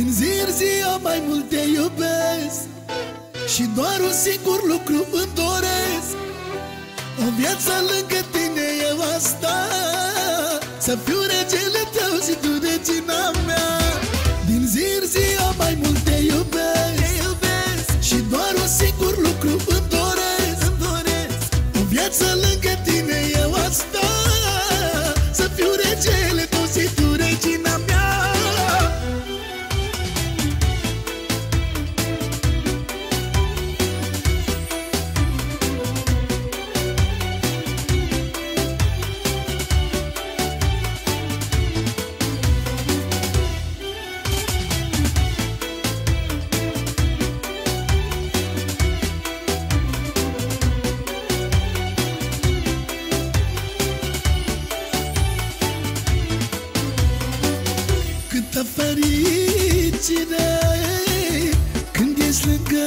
Din zi în zi eu mai mult te iubesc și doar un singur lucru îmi doresc: o viață lângă tine eu asta, să fiu regele tău și tu regina mea. Din zi în zi eu mai mult te iubesc și doar un singur lucru îmi doresc: o viață lângă tine eu asta, să fiu regele tău și tu regina mea. Câtă fericire când ești lângă